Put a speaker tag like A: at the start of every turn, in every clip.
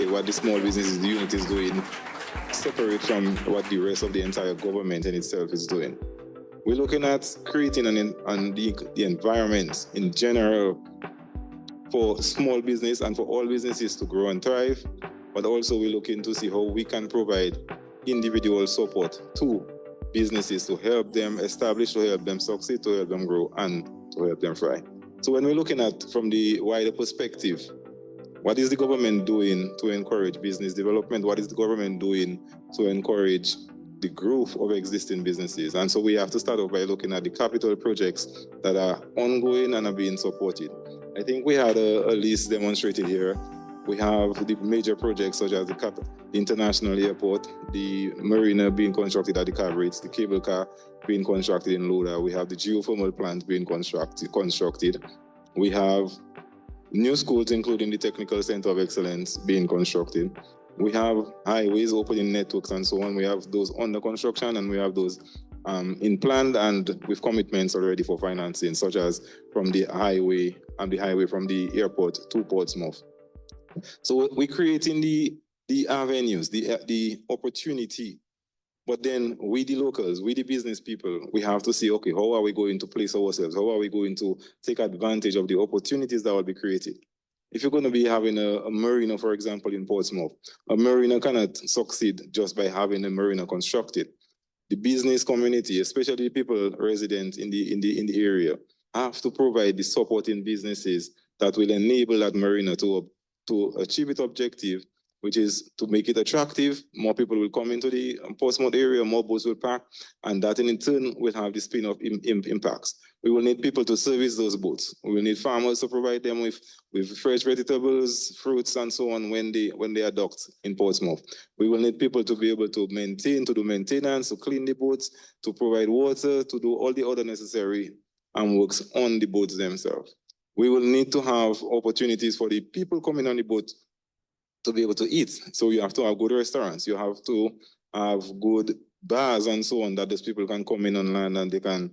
A: okay, what the small business unit is doing separate from what the rest of the entire government in itself is doing. We're looking at creating the environment in general for small business and for all businesses to grow and thrive, but also we're looking to see how we can provide individual support to businesses to help them establish, to help them succeed, to help them grow, and to help them thrive. So when we're looking at from the wider perspective, what is the government doing to encourage business development? What is the government doing to encourage the growth of existing businesses? And so we have to start off by looking at the capital projects that are ongoing and are being supported. I think we had a list demonstrated here. We have the major projects such as the International Airport, the marina being constructed at the Cabrits, the cable car being constructed in Loda. We have the geothermal plant being constructed. We have new schools, including the Technical Center of Excellence, being constructed. We have highways, opening networks, and so on. We have those under construction, and we have those in plan and with commitments already for financing, such as from the highway from the airport to Portsmouth. So we're creating the avenues, the opportunity. But then we, the locals, we, the business people, we have to see, okay, how are we going to place ourselves? How are we going to take advantage of the opportunities that will be created? If you're going to be having a marina, for example, in Portsmouth, a marina cannot succeed just by having a marina constructed. The business community, especially the people resident in the area, have to provide the supporting businesses that will enable that marina to achieve its objective, which is to make it attractive. More people will come into the Portsmouth area, more boats will park, and that in turn will have the spin-off impacts. We will need people to service those boats. We will need farmers to provide them with fresh vegetables, fruits, and so on when they are docked in Portsmouth. We will need people to be able to do maintenance, to clean the boats, to provide water, to do all the other necessary works on the boats themselves. We will need to have opportunities for the people coming on the boat to be able to eat. So you have to have good restaurants. You have to have good bars and so on that those people can come in on land and they can,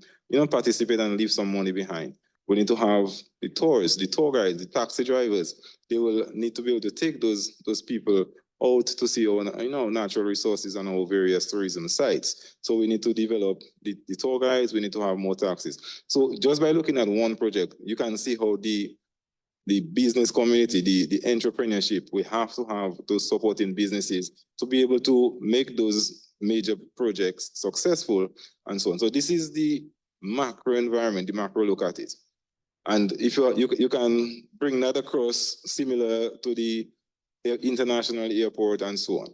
A: participate and leave some money behind. We need to have the tourists, the tour guides, the taxi drivers. They will need to be able to take those people out to see our, natural resources and our various tourism sites. So we need to develop the tour guides. We need to have more taxis. So just by looking at one project, you can see how the business community, the entrepreneurship, we have to have those supporting businesses to be able to make those major projects successful and so on. So this is the macro environment, the macro look at it. And if you can bring that across similar to the international airport and so on.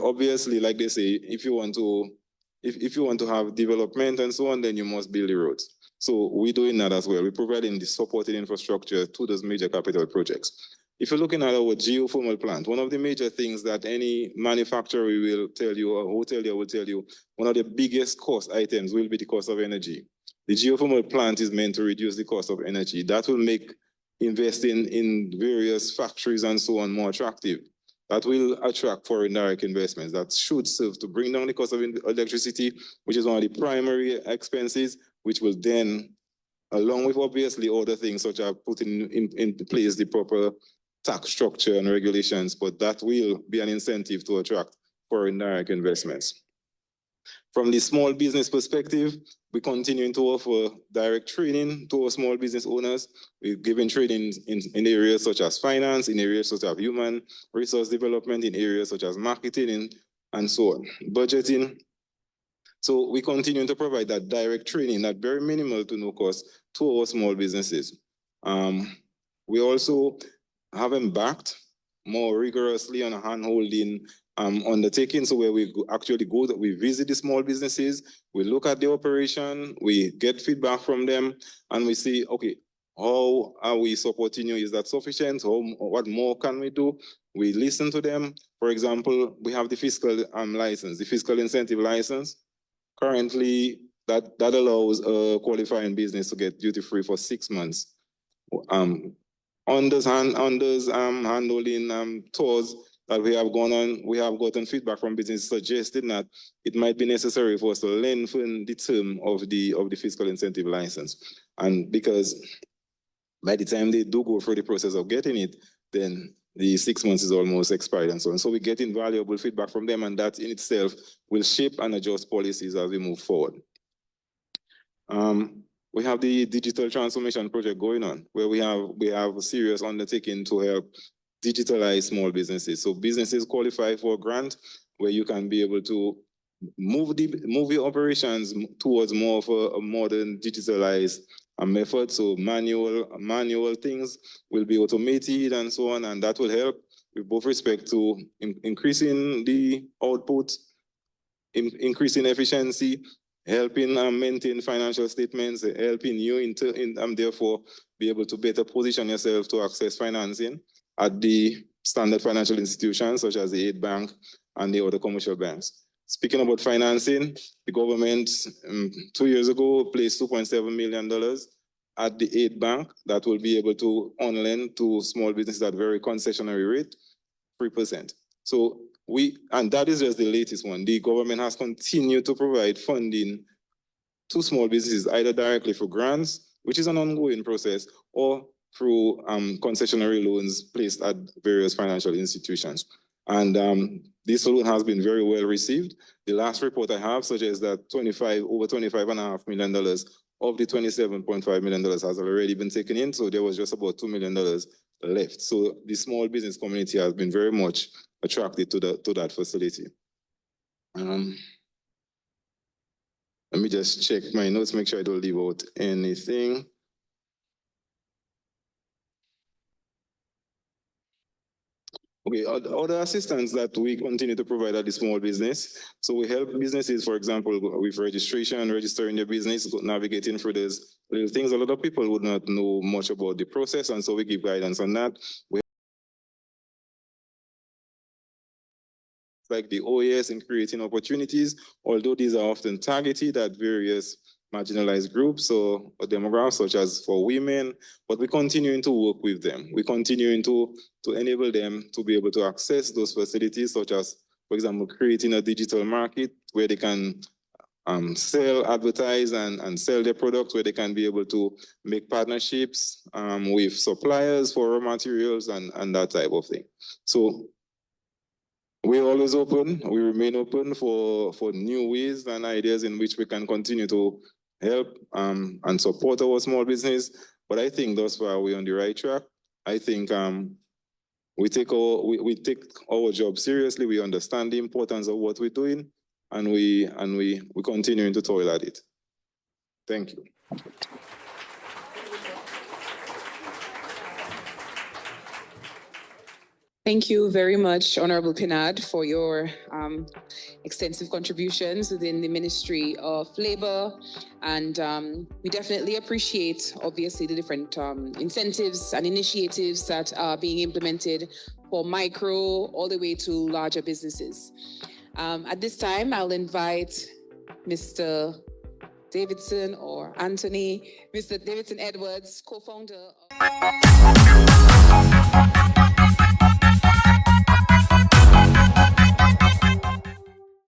A: Obviously, like they say, if you want to have development and so on, then you must build the roads. So we're doing that as well. We're providing the supporting infrastructure to those major capital projects. If you're looking at our geothermal plant, one of the major things that any manufacturer will tell you, or hotelier will tell you, one of the biggest cost items will be the cost of energy. The geothermal plant is meant to reduce the cost of energy. That will make investing in various factories and so on more attractive. That will attract foreign direct investments. That should serve to bring down the cost of electricity, which is one of the primary expenses, which will then, along with obviously other things such as putting in place the proper tax structure and regulations, but that will be an incentive to attract foreign direct investments. From the small business perspective, we're continuing to offer direct training to our small business owners. We're giving training in areas such as finance, in areas such as human resource development, in areas such as marketing and so on, budgeting. So we continue to provide that direct training at very minimal to no cost to our small businesses. We also have embarked more rigorously on a hand-holding undertaking. So where we actually go, we visit the small businesses, we look at the operation, we get feedback from them, and we see, okay, how are we supporting you? Is that sufficient? What more can we do? We listen to them. For example, we have the fiscal license, the fiscal incentive license. Currently, that allows a qualifying business to get duty-free for 6 months. On those handholding tours that we have gone on, we have gotten feedback from businesses suggesting that it might be necessary for us to lengthen the term of the fiscal incentive license. And because by the time they do go through the process of getting it, then the 6 months is almost expired and so on. So we're getting valuable feedback from them, and that in itself will shape and adjust policies as we move forward. We have the digital transformation project going on, where we have a serious undertaking to help digitalize small businesses. So businesses qualify for a grant where you can be able to move your operations towards more of a modern digitalized method. So manual things will be automated and so on, and that will help with both respect to increasing the output, increasing efficiency, helping maintain financial statements, helping you therefore be able to better position yourself to access financing at the standard financial institutions such as the aid bank and the other commercial banks. Speaking about financing, the government 2 years ago placed $2.7 million at the aid bank that will be able to on-lend to small businesses at very concessionary rate, 3%. So and that is just the latest one. The government has continued to provide funding to small businesses, either directly for grants, which is an ongoing process, or through concessionary loans placed at various financial institutions. And this loan has been very well received. The last report I have suggests that over $25.5 million of the $27.5 million has already been taken in, so there was just about $2 million left. So the small business community has been very much attracted to that facility. Let me just check my notes, make sure I don't leave out anything. Okay, other assistance that we continue to provide at the small business. So we help businesses, for example, with registration, registering their business, navigating through these little things. A lot of people would not know much about the process, and so we give guidance on that. Like the OAS in creating opportunities, although these are often targeted at various marginalized groups or demographics, such as for women, but we're continuing to work with them. We're continuing to enable them to be able to access those facilities, such as, for example, creating a digital market where they can sell, advertise, and sell their products, where they can be able to make partnerships with suppliers for raw materials and that type of thing. So we're always open. We remain open for new ways and ideas in which we can continue to help and support our small business. But I think thus far we're on the right track. I think we take our job seriously. We understand the importance of what we're doing, and we continuing to toil at it. Thank you.
B: Thank you very much, Honorable Pinard, for your extensive contributions within the Ministry of Labour. And we definitely appreciate, obviously, the different incentives and initiatives that are being implemented for micro all the way to larger businesses. At this time, I'll invite Mr. Davidson or Anthony, Mr. Davidson Edwards, co-founder of